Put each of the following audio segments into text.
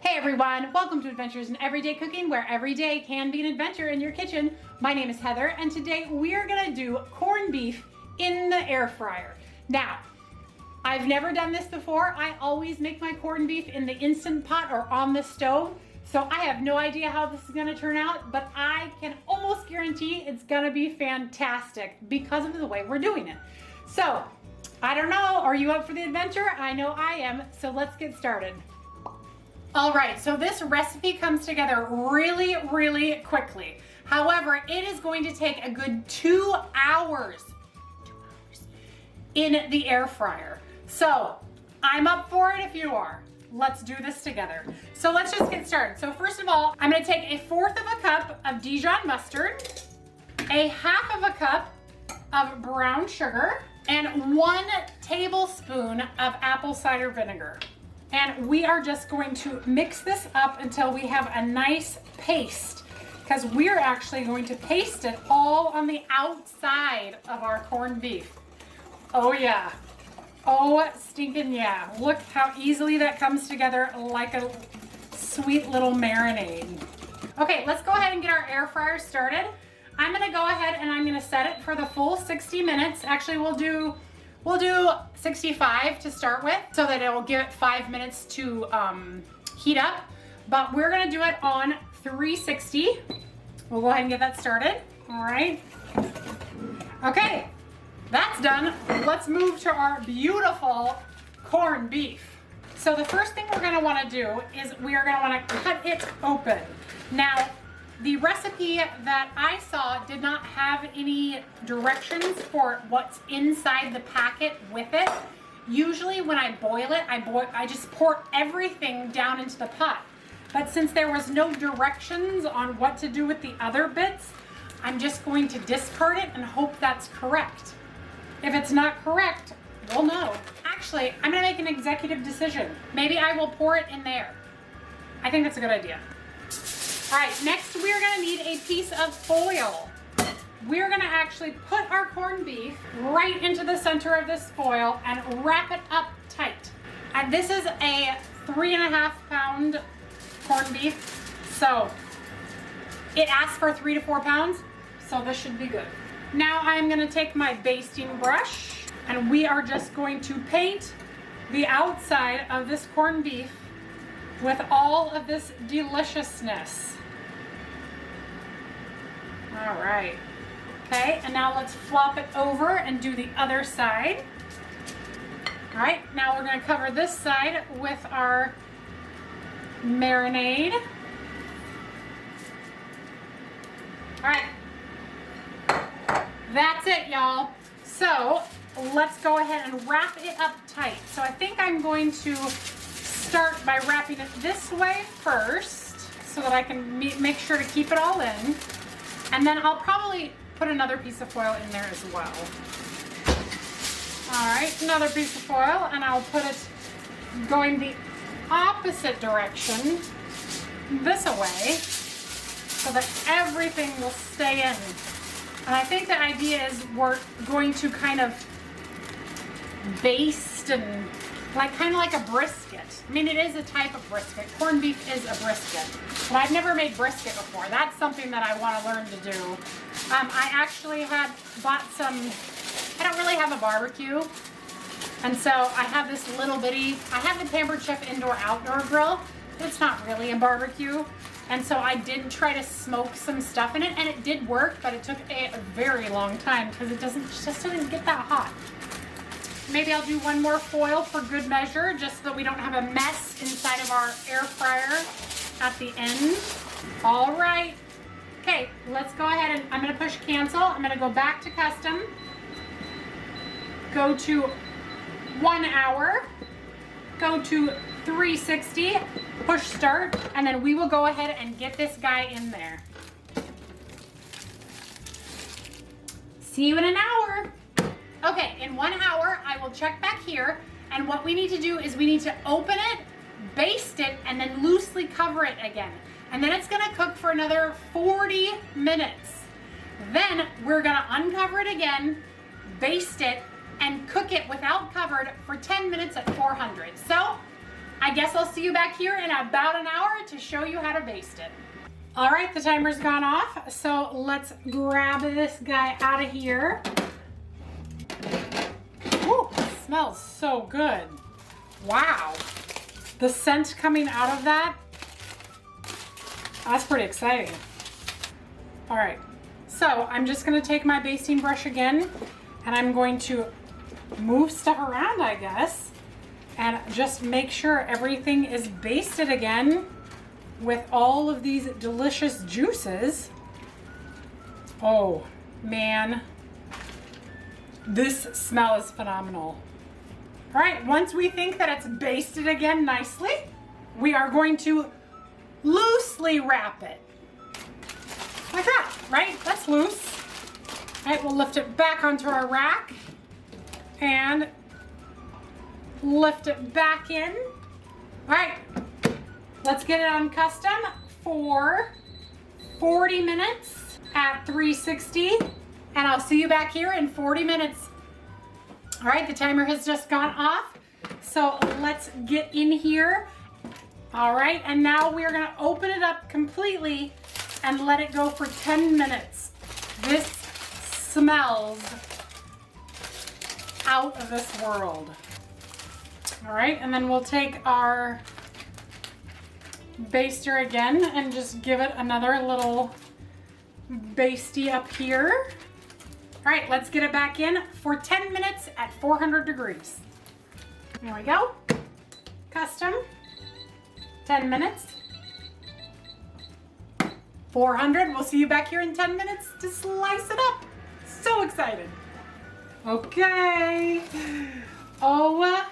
Hey everyone, welcome to Adventures in Everyday Cooking, where every day can be an adventure in your kitchen. My name is Heather, and today we are gonna do corned beef in the air fryer. Now, I've never done this before. I always make my corned beef in the Instant Pot or on the stove, so I have no idea how this is gonna turn out, but I can almost guarantee it's gonna be fantastic because of the way we're doing it. So, I don't know, are you up for the adventure? I know I am, so let's get started. All right, so this recipe comes together really quickly. However, it is going to take a good 2 hours in the air fryer. So I'm up for it if you are. Let's do this together. So let's just get started. So first of all, I'm gonna take 1/4 of a cup of Dijon mustard, 1/2 of a cup of brown sugar, and 1 tablespoon of apple cider vinegar. And we are just going to mix this up until we have a nice paste, because we're actually going to paste it all on the outside of our corned beef. Oh yeah. Oh, stinking yeah. Look how easily that comes together like a sweet little marinade. Okay, let's go ahead and get our air fryer started. I'm gonna go ahead and I'm gonna set it for the full 60 minutes. Actually, we'll do 65 to start with, so that it will give it 5 minutes to heat up. But we're gonna do it on 360. We'll go ahead and get that started. All right. Okay, that's done. Let's move to our beautiful corned beef. So the first thing we're gonna wanna do is we are gonna wanna cut it open. Now, the recipe that I saw did not have any directions for what's inside the packet with it. Usually when I boil it, I just pour everything down into the pot. But since there was no directions on what to do with the other bits, I'm just going to discard it and hope that's correct. If it's not correct, we'll know. Actually, I'm gonna make an executive decision. Maybe I will pour it in there. I think that's a good idea. All right, next we're gonna need a piece of foil. We're gonna actually put our corned beef right into the center of this foil and wrap it up tight. And this is a 3.5 pound corned beef, so it asks for 3 to 4 pounds, so this should be good. Now I'm gonna take my basting brush and we are just going to paint the outside of this corned beef with all of this deliciousness. All right, okay, and now let's flop it over and do the other side. All right, now we're gonna cover this side with our marinade. All right, that's it, y'all. So let's go ahead and wrap it up tight. So I think I'm going to start by wrapping it this way first so that I can make sure to keep it all in. And then I'll probably put another piece of foil in there as well. All right, another piece of foil, and I'll put it going the opposite direction this way so that everything will stay in. And I think the idea is we're going to kind of baste and kind of like a brisket. I mean, it is a type of brisket. Corned beef is a brisket, but I've never made brisket before. That's something that I want to learn to do. I actually had bought some, I don't really have a barbecue, and so I have this little bitty, I have the Pampered Chef indoor-outdoor grill. It's not really a barbecue, and so I did try to smoke some stuff in it, and it did work, but it took a very long time because it just doesn't get that hot. Maybe I'll do one more foil for good measure, just so that we don't have a mess inside of our air fryer at the end. All right. Okay, let's go ahead and I'm gonna push cancel. I'm gonna go back to custom. Go to 1 hour. Go to 360, push start, and then we will go ahead and get this guy in there. See you in an hour. Okay, in 1 hour, I will check back here, and what we need to do is we need to open it, baste it, and then loosely cover it again. And then it's gonna cook for another 40 minutes. Then we're gonna uncover it again, baste it, and cook it without covered for 10 minutes at 400. So I guess I'll see you back here in about an hour to show you how to baste it. All right, the timer's gone off, so let's grab this guy out of here. Ooh, smells so good. Wow. The scent coming out of that, that's pretty exciting. All right, so I'm just gonna take my basting brush again, and I'm going to move stuff around, I guess, and just make sure everything is basted again with all of these delicious juices. Oh man, this smell is phenomenal. All right, once we think that it's basted again nicely, we are going to loosely wrap it. Like that, right? That's loose. All right, we'll lift it back onto our rack and lift it back in. All right, let's get it on custom for 40 minutes at 360, and I'll see you back here in 40 minutes. All right, the timer has just gone off, so let's get in here. All right, and now we're gonna open it up completely and let it go for 10 minutes. This smells out of this world. All right, and then we'll take our baster again and just give it another little basty up here. All right, let's get it back in for 10 minutes at 400 degrees. There we go. Custom, 10 minutes. 400, we'll see you back here in 10 minutes to slice it up. So excited. Okay. Oh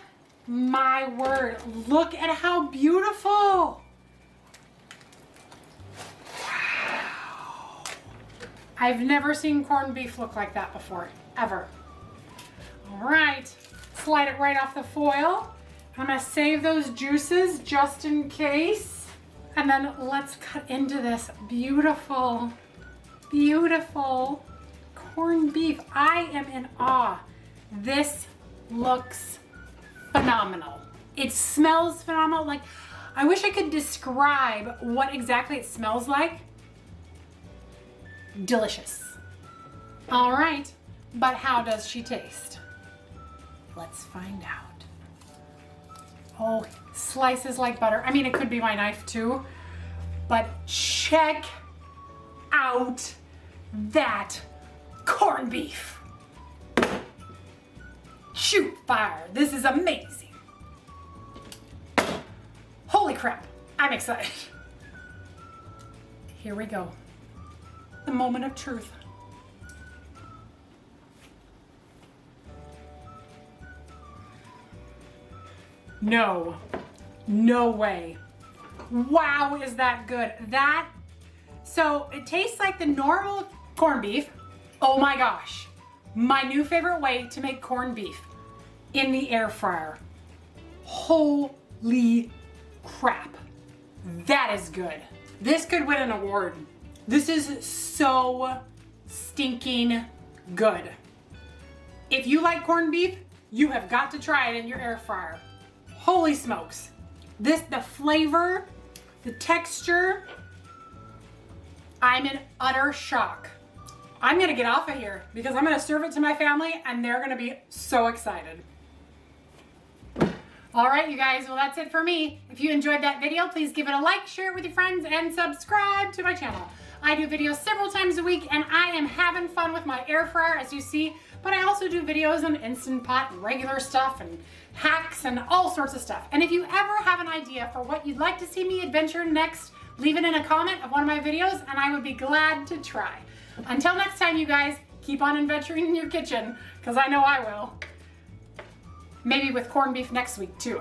my word, look at how beautiful. I've never seen corned beef look like that before, ever. All right, slide it right off the foil. I'm gonna save those juices just in case. And then let's cut into this beautiful, beautiful corned beef. I am in awe. This looks phenomenal. It smells phenomenal. Like, I wish I could describe what exactly it smells like. Delicious. All right, but how does she taste? Let's find out. Oh, slices like butter. I mean, it could be my knife too, but check out that corned beef. Shoot fire, this is amazing. Holy crap, I'm excited. Here we go. The moment of truth. No way. Wow, is that good? So it tastes like the normal corned beef. Oh my gosh. My new favorite way to make corned beef in the air fryer. Holy crap. That is good. This could win an award. This is so stinking good. If you like corned beef, you have got to try it in your air fryer. Holy smokes. The flavor, the texture, I'm in utter shock. I'm gonna get off of here because I'm gonna serve it to my family and they're gonna be so excited. All right, you guys, well, that's it for me. If you enjoyed that video, please give it a like, share it with your friends, and subscribe to my channel. I do videos several times a week and I am having fun with my air fryer, as you see, but I also do videos on Instant Pot and regular stuff and hacks and all sorts of stuff. And if you ever have an idea for what you'd like to see me adventure next, leave it in a comment of one of my videos and I would be glad to try. Until next time, you guys, keep on adventuring in your kitchen, because I know I will. Maybe with corned beef next week too.